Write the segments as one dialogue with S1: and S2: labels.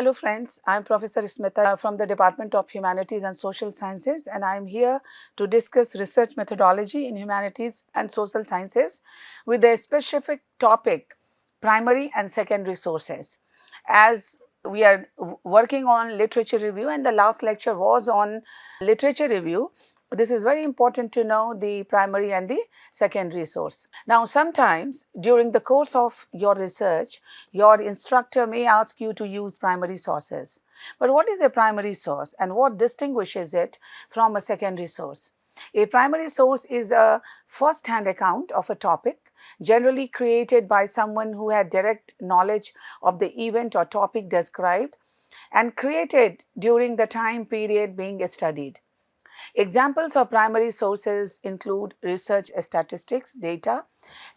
S1: Hello friends, I am Professor Smita from the Department of Humanities and Social Sciences, and I am here to discuss research methodology in humanities and social sciences with a specific topic, primary and secondary sources. As we are working on literature review and the last lecture was on literature review, this is very important to know the primary and the secondary source. Now, sometimes during the course of your research, your instructor may ask you to use primary sources. But what is a primary source and what distinguishes it from a secondary source? A primary source is a first-hand account of a topic, generally created by someone who had direct knowledge of the event or topic described and created during the time period being studied. Examples of primary sources include research statistics, data,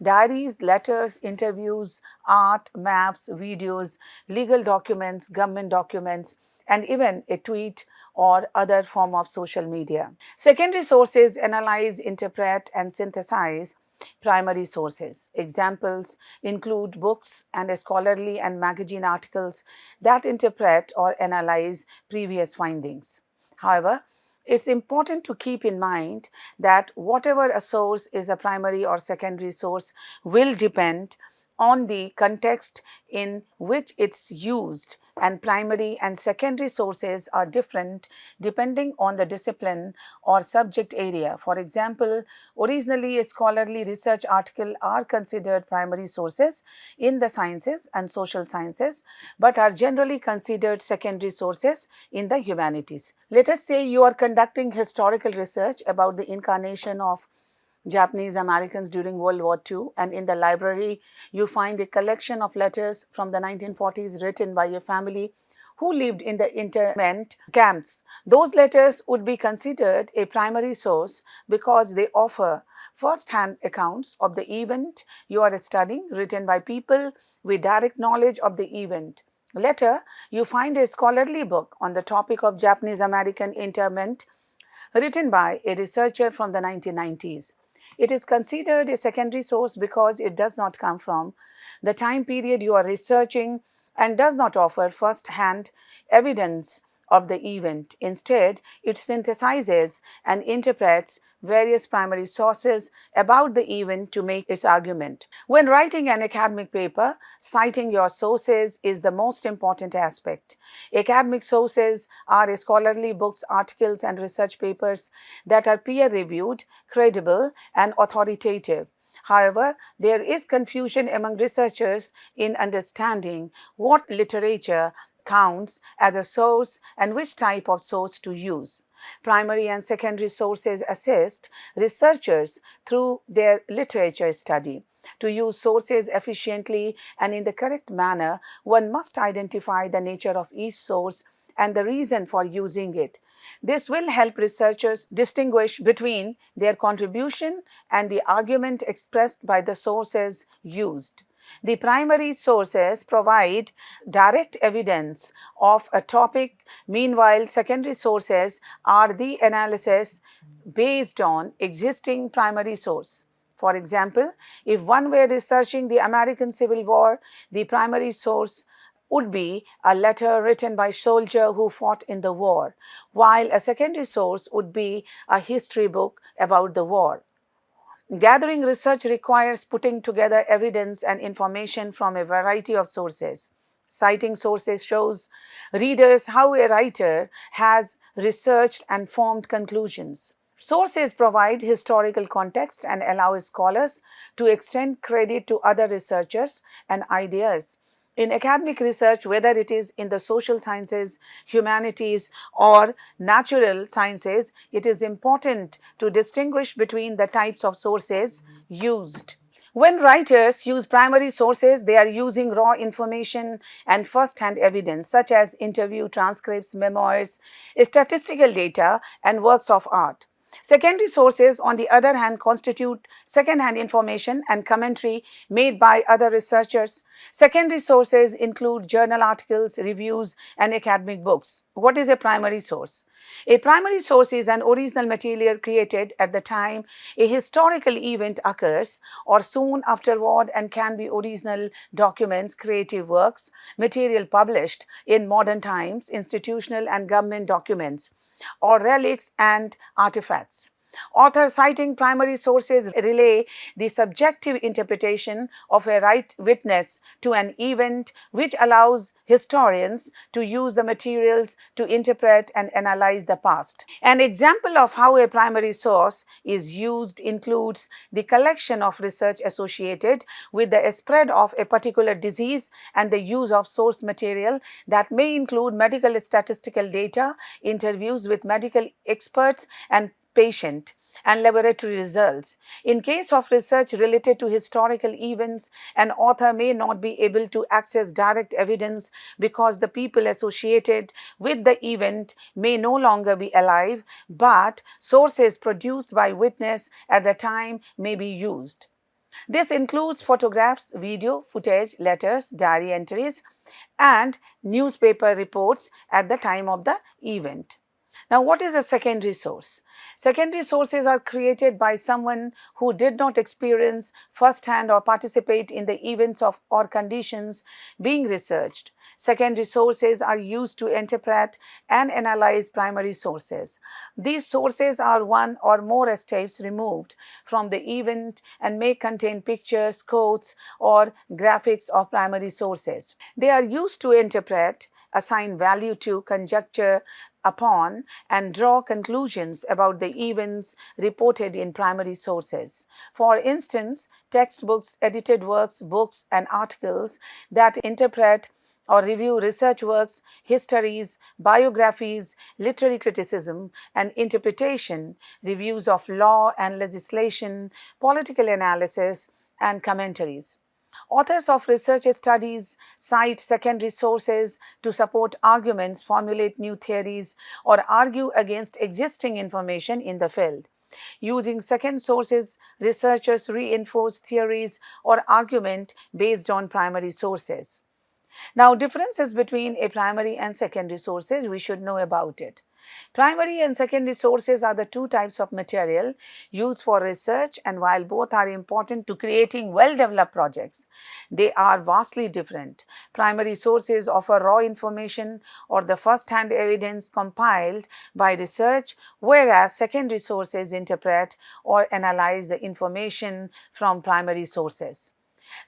S1: diaries, letters, interviews, art, maps, videos, legal documents, government documents, and even a tweet or other form of social media. Secondary sources analyze, interpret, and synthesize primary sources. Examples include books and scholarly and magazine articles that interpret or analyze previous findings. However, it's important to keep in mind that whatever a source is a primary or secondary source will depend on the context in which it's used, and primary and secondary sources are different depending on the discipline or subject area. For example, originally a scholarly research article are considered primary sources in the sciences and social sciences, but are generally considered secondary sources in the humanities. Let us say you are conducting historical research about the incarnation of Japanese Americans during World War II, and in the library you find a collection of letters from the 1940s written by a family who lived in the internment camps. Those letters would be considered a primary source because they offer first-hand accounts of the event you are studying, written by people with direct knowledge of the event. Later, you find a scholarly book on the topic of Japanese American internment written by a researcher from the 1990s. It is considered a secondary source because it does not come from the time period you are researching and does not offer first-hand evidence of the event. Instead, it synthesizes and interprets various primary sources about the event to make its argument. When writing an academic paper, citing your sources is the most important aspect. Academic sources are scholarly books, articles, and research papers that are peer-reviewed, credible, and authoritative. However, there is confusion among researchers in understanding what literature counts as a source and which type of source to use. Primary and secondary sources assist researchers through their literature study. To use sources efficiently and in the correct manner, one must identify the nature of each source and the reason for using it. This will help researchers distinguish between their contribution and the argument expressed by the sources used. The primary sources provide direct evidence of a topic. Meanwhile, secondary sources are the analysis based on existing primary source. For example, if one were researching the American Civil War, the primary source would be a letter written by a soldier who fought in the war, while a secondary source would be a history book about the war. Gathering research requires putting together evidence and information from a variety of sources. Citing sources shows readers how a writer has researched and formed conclusions. Sources provide historical context and allow scholars to extend credit to other researchers and ideas. In academic research, whether it is in the social sciences, humanities, or natural sciences, it is important to distinguish between the types of sources used. When writers use primary sources, they are using raw information and first-hand evidence such as interview transcripts, memoirs, statistical data, and works of art. Secondary sources, on the other hand, constitute second-hand information and commentary made by other researchers. Secondary sources include journal articles, reviews, and academic books. What is a primary source? A primary source is an original material created at the time a historical event occurs or soon afterward and can be original documents, creative works, material published in modern times, institutional and government documents, or relics and artifacts. Authors citing primary sources relay the subjective interpretation of a right witness to an event, which allows historians to use the materials to interpret and analyze the past. An example of how a primary source is used includes the collection of research associated with the spread of a particular disease and the use of source material that may include medical statistical data, interviews with medical experts and patient, and laboratory results. In case of research related to historical events, an author may not be able to access direct evidence because the people associated with the event may no longer be alive, but sources produced by witness at the time may be used. This includes photographs, video footage, letters, diary entries, and newspaper reports at the time of the event. Now, what is a secondary source? Secondary sources are created by someone who did not experience firsthand or participate in the events of or conditions being researched. Secondary sources are used to interpret and analyze primary sources. These sources are one or more steps removed from the event and may contain pictures, quotes, or graphics of primary sources. They are used to interpret, assign value to, conjecture upon, and draw conclusions about the events reported in primary sources. For instance, textbooks, edited works, books, and articles that interpret or review research works, histories, biographies, literary criticism and interpretation, reviews of law and legislation, political analysis, and commentaries. Authors of research studies cite secondary sources to support arguments, formulate new theories, or argue against existing information in the field. Using second sources, researchers reinforce theories or argument based on primary sources. Now, differences between a primary and secondary sources, we should know about it. Primary and secondary sources are the two types of material used for research, and while both are important to creating well-developed projects, they are vastly different. Primary sources offer raw information or the first-hand evidence compiled by research, whereas secondary sources interpret or analyze the information from primary sources.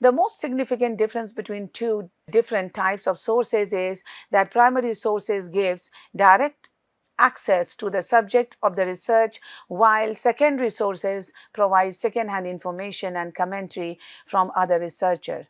S1: The most significant difference between two different types of sources is that primary sources gives direct access to the subject of the research, while secondary sources provide second-hand information and commentary from other researchers.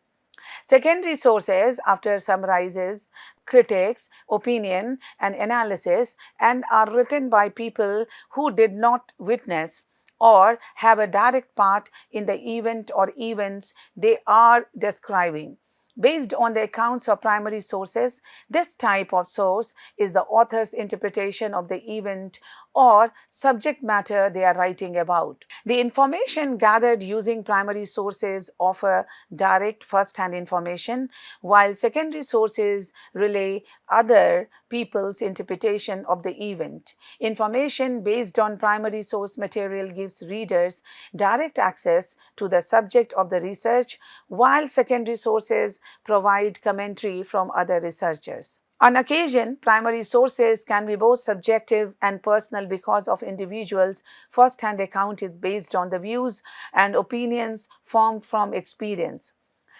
S1: Secondary sources, after summarizes critics, opinion, and analysis, and are written by people who did not witness or have a direct part in the event or events they are describing. Based on the accounts of primary sources, this type of source is the author's interpretation of the event or subject matter they are writing about. The information gathered using primary sources offer direct first-hand information, while secondary sources relay other people's interpretation of the event. Information based on primary source material gives readers direct access to the subject of the research, while secondary sources provide commentary from other researchers. On occasion, primary sources can be both subjective and personal because of individuals' first-hand account is based on the views and opinions formed from experience.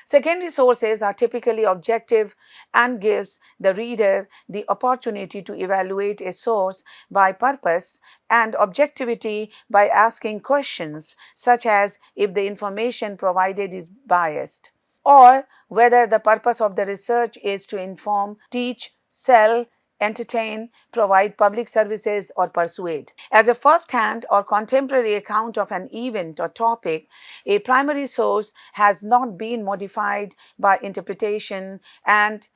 S1: Secondary sources are typically objective and gives the reader the opportunity to evaluate a source by purpose and objectivity by asking questions such as if the information provided is biased, or whether the purpose of the research is to inform, teach, sell, entertain, provide public services, or persuade. As a first-hand or contemporary account of an event or topic, a primary source has not been modified by interpretation and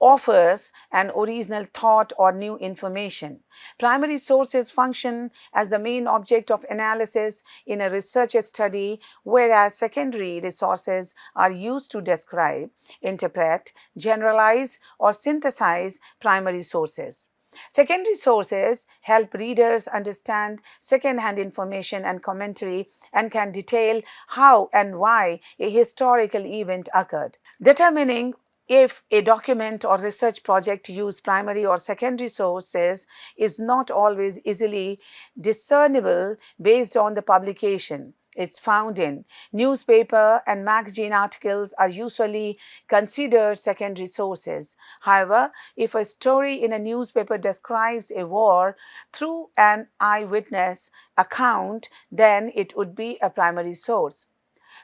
S1: offers an original thought or new information. Primary sources function as the main object of analysis in a research study, whereas secondary resources are used to describe, interpret, generalize, or synthesize primary sources. Secondary sources help readers understand second-hand information and commentary and can detail how and why a historical event occurred. Determining if a document or research project use primary or secondary sources is not always easily discernible based on the publication it's found in. Newspaper and magazine articles are usually considered secondary sources. However, if a story in a newspaper describes a war through an eyewitness account, then it would be a primary source.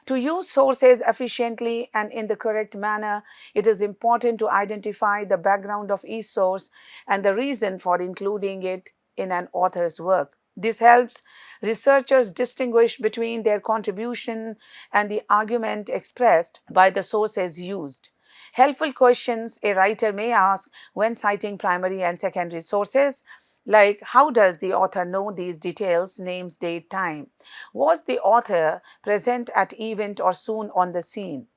S1: To use sources efficiently and in the correct manner, it is important to identify the background of each source and the reason for including it in an author's work. This helps researchers distinguish between their contribution and the argument expressed by the sources used. Helpful questions a writer may ask when citing primary and secondary sources, like how does the author know these details, names, date, time? Was the author present at event or soon on the scene?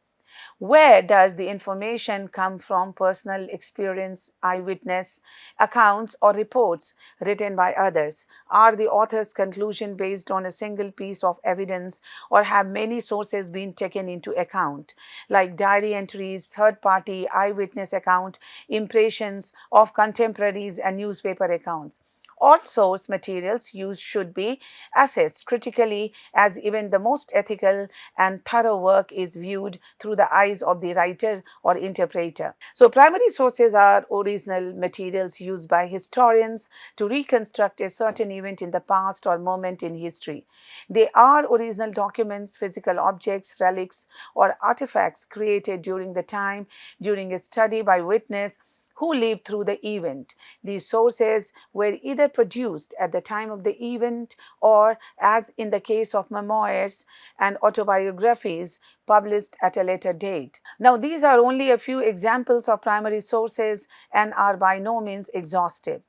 S1: Where does the information come from? Personal experience, eyewitness accounts, or reports written by others? Are the author's conclusion based on a single piece of evidence, or have many sources been taken into account, like diary entries, third-party eyewitness account, impressions of contemporaries, and newspaper accounts? All source materials used should be assessed critically, as even the most ethical and thorough work is viewed through the eyes of the writer or interpreter. So, primary sources are original materials used by historians to reconstruct a certain event in the past or moment in history. They are original documents, physical objects, relics, or artifacts created during the time, during a study by witness who lived through the event. These sources were either produced at the time of the event or, as in the case of memoirs and autobiographies, published at a later date. Now, these are only a few examples of primary sources and are by no means exhaustive.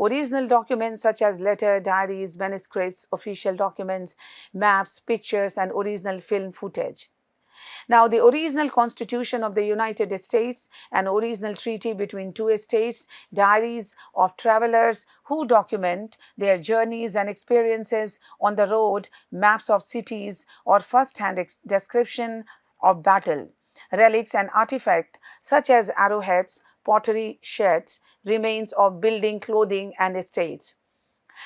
S1: Original documents such as letters, diaries, manuscripts, official documents, maps, pictures, and original film footage. Now, the original Constitution of the United States, an original treaty between two states, diaries of travelers who document their journeys and experiences on the road, maps of cities, or first-hand description of battle. Relics and artifacts such as arrowheads, pottery sherds, remains of building, clothing, and estates.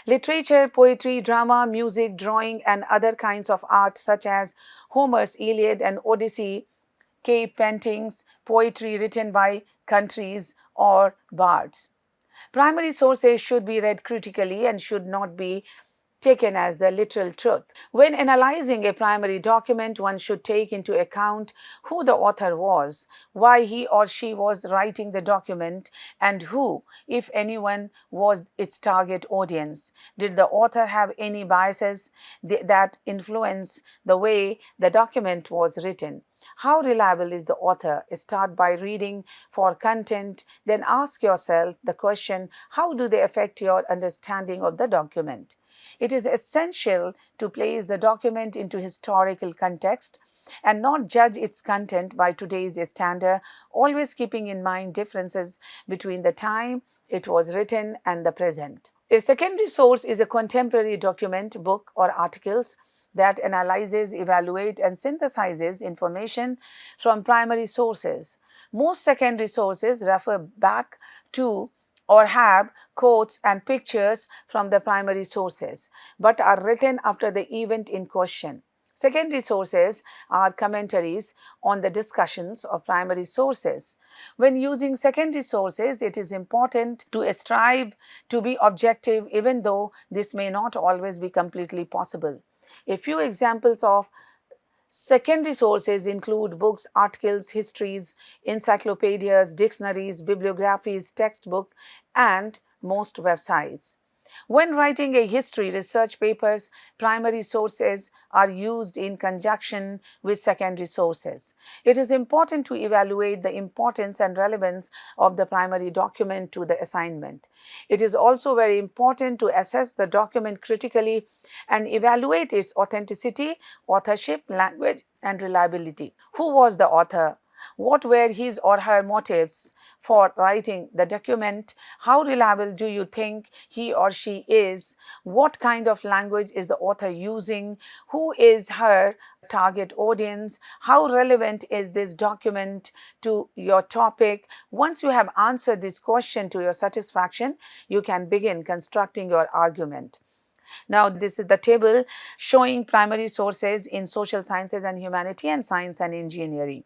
S1: Literature, poetry, drama, music, drawing, and other kinds of art such as Homer's Iliad and Odyssey, cave paintings, poetry written by countries or bards. Primary sources should be read critically and should not be taken as the literal truth. When analyzing a primary document, one should take into account who the author was, why he or she was writing the document, and who, if anyone, was its target audience. Did the author have any biases that influence the way the document was written? How reliable is the author? Start by reading for content, then ask yourself the question, how do they affect your understanding of the document? It is essential to place the document into historical context and not judge its content by today's standard, always keeping in mind differences between the time it was written and the present. A secondary source is a contemporary document, book, or articles that analyzes, evaluates, and synthesizes information from primary sources. Most secondary sources refer back to or have quotes and pictures from the primary sources, but are written after the event in question. Secondary sources are commentaries on the discussions of primary sources. When using secondary sources, it is important to strive to be objective, even though this may not always be completely possible. A few examples of secondary sources include books, articles, histories, encyclopedias, dictionaries, bibliographies, textbooks, and most websites. When writing a history research papers, primary sources are used in conjunction with secondary sources. It is important to evaluate the importance and relevance of the primary document to the assignment. It is also very important to assess the document critically and evaluate its authenticity, authorship, language, and reliability. Who was the author? What were his or her motives for writing the document? How reliable do you think he or she is? What kind of language is the author using? Who is her target audience? How relevant is this document to your topic? Once you have answered this question to your satisfaction, you can begin constructing your argument. Now, this is the table showing primary sources in social sciences and humanity and science and engineering.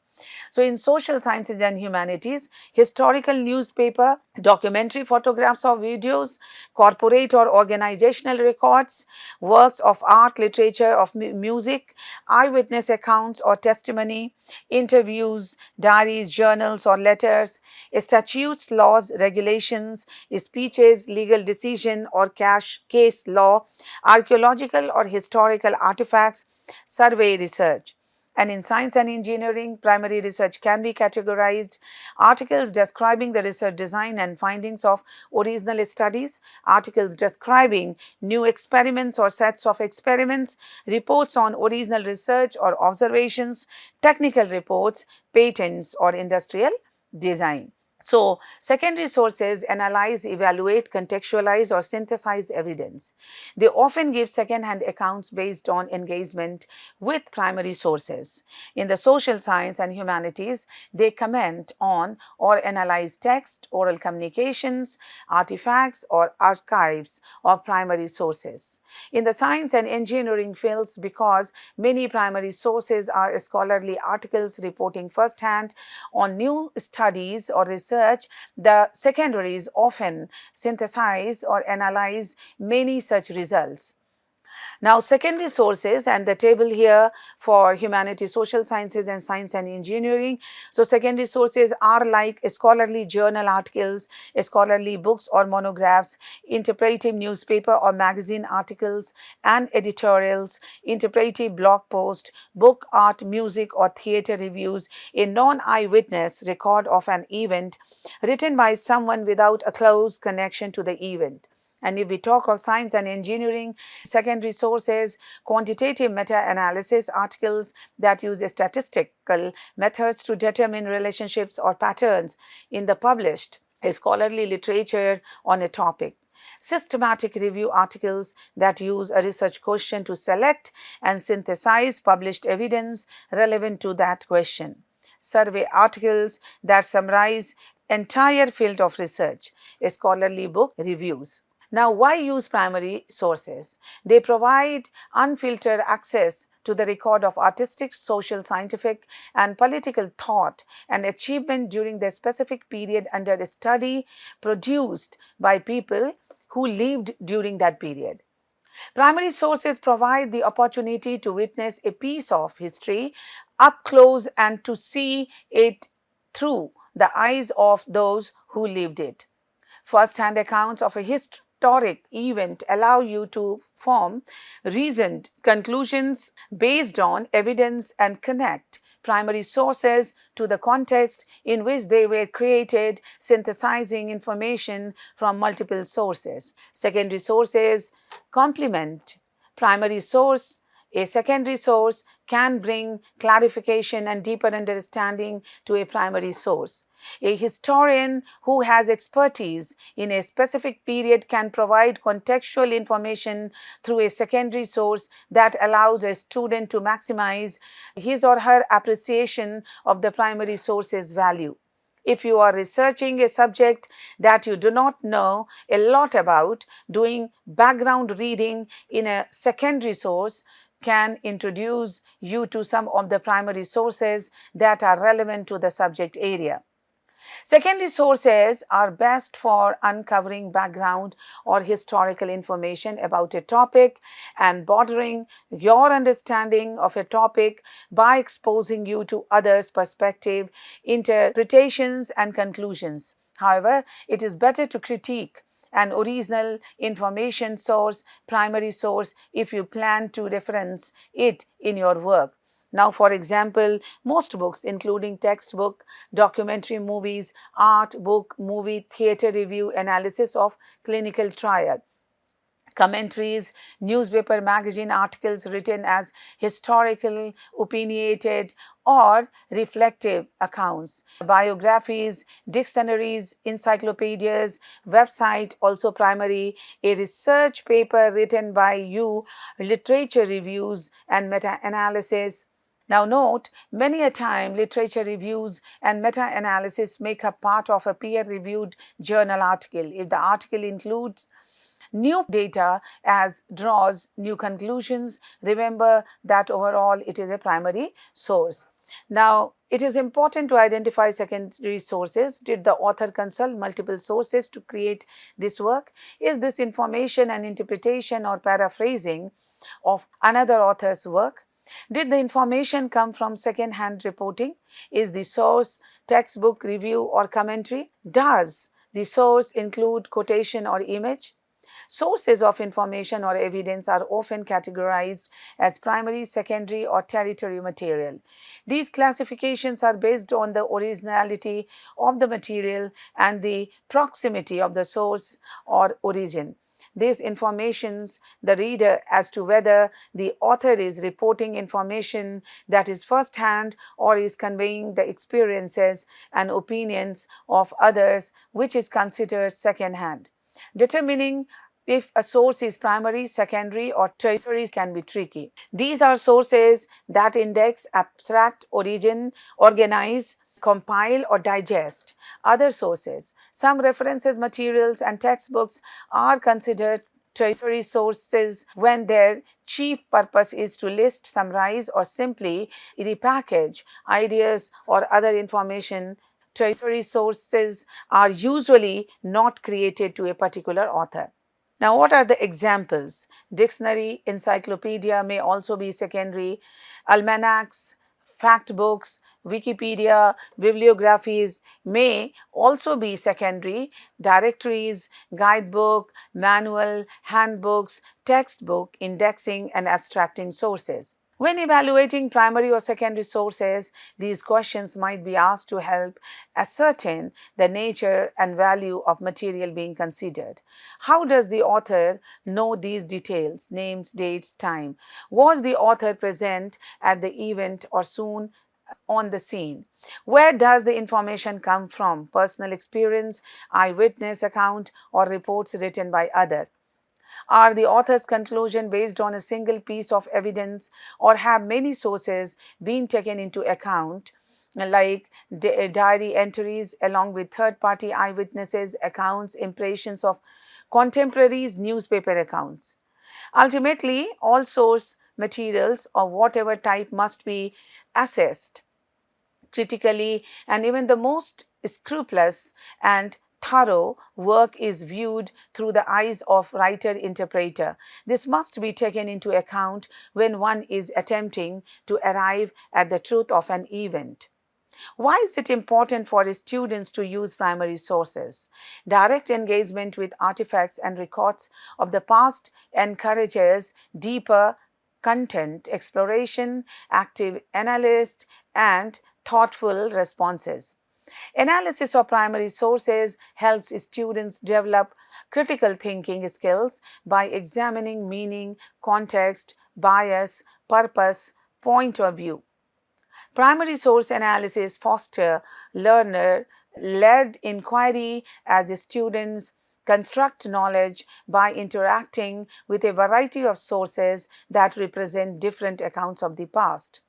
S1: So, in social sciences and humanities, historical newspaper, documentary photographs or videos, corporate or organizational records, works of art, literature, of music, eyewitness accounts or testimony, interviews, diaries, journals or letters, statutes, laws, regulations, speeches, legal decision or case law, archaeological or historical artifacts, survey research. And in science and engineering, primary research can be categorized: articles describing the research design and findings of original studies, articles describing new experiments or sets of experiments, reports on original research or observations, technical reports, patents or industrial design. So, secondary sources analyze, evaluate, contextualize or synthesize evidence. They often give second-hand accounts based on engagement with primary sources. In the social science and humanities, they comment on or analyze text, oral communications, artifacts or archives of primary sources. In the science and engineering fields, because many primary sources are scholarly articles reporting first-hand on new studies or research, the secondaries often synthesize or analyze many such results. Now, secondary sources and the table here for humanities, social sciences and science and engineering. So, secondary sources are like scholarly journal articles, scholarly books or monographs, interpretive newspaper or magazine articles and editorials, interpretive blog post, book, art, music or theater reviews, a non-eyewitness record of an event written by someone without a close connection to the event. And if we talk of science and engineering, secondary sources, quantitative meta-analysis articles that use statistical methods to determine relationships or patterns in the published scholarly literature on a topic. Systematic review articles that use a research question to select and synthesize published evidence relevant to that question. Survey articles that summarize entire field of research, scholarly book reviews. Now, why use primary sources? They provide unfiltered access to the record of artistic, social, scientific, and political thought and achievement during the specific period under study, produced by people who lived during that period. Primary sources provide the opportunity to witness a piece of history up close and to see it through the eyes of those who lived it. First-hand accounts of a historic event allow you to form reasoned conclusions based on evidence and connect primary sources to the context in which they were created, synthesizing information from multiple sources. Secondary sources complement primary source. A secondary source can bring clarification and deeper understanding to a primary source. A historian who has expertise in a specific period can provide contextual information through a secondary source that allows a student to maximize his or her appreciation of the primary source's value. If you are researching a subject that you do not know a lot about, doing background reading in a secondary source can introduce you to some of the primary sources that are relevant to the subject area. Secondary sources are best for uncovering background or historical information about a topic and broadening your understanding of a topic by exposing you to others' perspective, interpretations and conclusions. However, it is better to critique an original information source, primary source, if you plan to reference it in your work. Now, for example, most books, including textbook, documentary movies, art, book, movie, theater review, analysis of clinical trial, commentaries, newspaper, magazine articles written as historical, opinionated, or reflective accounts, biographies, dictionaries, encyclopedias, website, also primary, a research paper written by you, literature reviews and meta-analysis. Now note, many a time literature reviews and meta-analysis make up part of a peer-reviewed journal article. If the article includes new data as draws new conclusions, remember that overall it is a primary source. Now, it is important to identify secondary sources. Did the author consult multiple sources to create this work? Is this information an interpretation or paraphrasing of another author's work? Did the information come from second-hand reporting? Is the source textbook, review, or commentary? Does the source include quotation or image? Sources of information or evidence are often categorized as primary, secondary, or tertiary material. These classifications are based on the originality of the material and the proximity of the source or origin. This informations the reader as to whether the author is reporting information that is first-hand or is conveying the experiences and opinions of others, which is considered second-hand. Determining if a source is primary, secondary, or tertiary can be tricky. These are sources that index, abstract, origin, organize, compile, or digest other sources. Some references, materials, and textbooks are considered tertiary sources when their chief purpose is to list, summarize, or simply repackage ideas or other information. Tertiary sources are usually not created to a particular author. Now, what are the examples? Dictionary, encyclopedia may also be secondary. Almanacs, fact books, Wikipedia, bibliographies may also be secondary. Directories, guidebook, manual, handbooks, textbook, indexing, and abstracting sources. When evaluating primary or secondary sources, these questions might be asked to help ascertain the nature and value of material being considered. How does the author know these details? Names, dates, time. Was the author present at the event or soon on the scene? Where does the information come from? Personal experience, eyewitness account, or reports written by others? Are the author's conclusion based on a single piece of evidence, or have many sources been taken into account, like diary entries along with third-party eyewitnesses, accounts, impressions of contemporaries, newspaper accounts? Ultimately, all source materials of whatever type must be assessed critically, and even the most scrupulous and thorough work is viewed through the eyes of writer-interpreter. This must be taken into account when one is attempting to arrive at the truth of an event. Why is it important for students to use primary sources? Direct engagement with artifacts and records of the past encourages deeper content exploration, active analysis, and thoughtful responses. Analysis of primary sources helps students develop critical thinking skills by examining meaning, context, bias, purpose, point of view. Primary source analysis fosters learner-led inquiry as students construct knowledge by interacting with a variety of sources that represent different accounts of the past.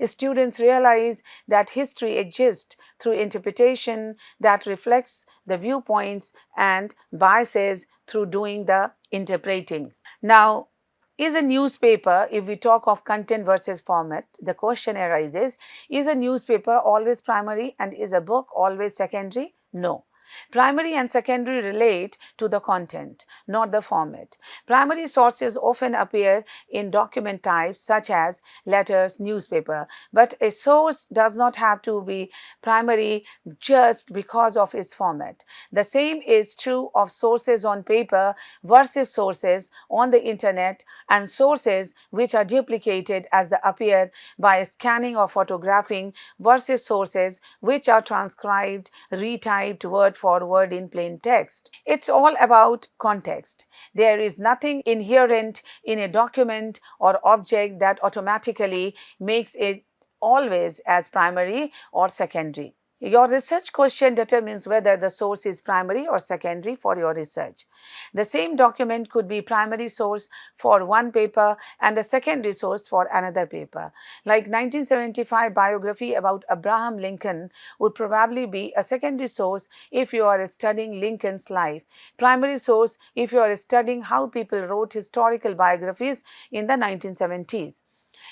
S1: Students realize that history exists through interpretation that reflects the viewpoints and biases through doing the interpreting. Now, is a newspaper, if we talk of content versus format, the question arises, is a newspaper always primary and is a book always secondary? No. Primary and secondary relate to the content, not the format. Primary sources often appear in document types such as letters, newspaper, but a source does not have to be primary just because of its format. The same is true of sources on paper versus sources on the internet, and sources which are duplicated as they appear by scanning or photographing versus sources which are transcribed, retyped word for word in plain text. It's all about context. There is nothing inherent in a document or object that automatically makes it always as primary or secondary. Your research question determines whether the source is primary or secondary for your research. The same document could be primary source for one paper and a secondary source for another paper. Like 1975 biography about Abraham Lincoln would probably be a secondary source if you are studying Lincoln's life, primary source if you are studying how people wrote historical biographies in the 1970s.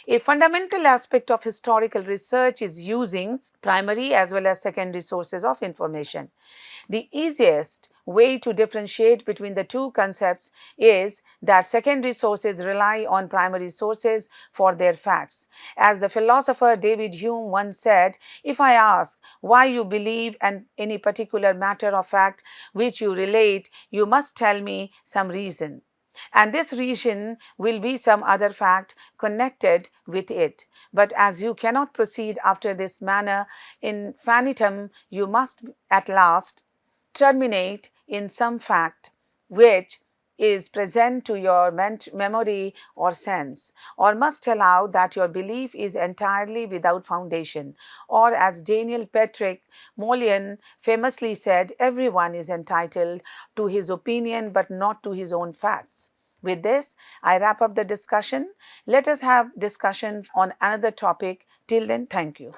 S1: A fundamental aspect of historical research is using primary as well as secondary sources of information. The easiest way to differentiate between the two concepts is that secondary sources rely on primary sources for their facts. As the philosopher David Hume once said, if I ask why you believe in any particular matter or fact which you relate, you must tell me some reason. And this reason will be some other fact connected with it. But as you cannot proceed after this manner infinitum, you must at last terminate in some fact which is present to your memory or sense, or must allow that your belief is entirely without foundation, or as Daniel Patrick Mollien famously said, everyone is entitled to his opinion but not to his own facts. With this, I wrap up the discussion. Let us have discussion on another topic. Till then, thank you.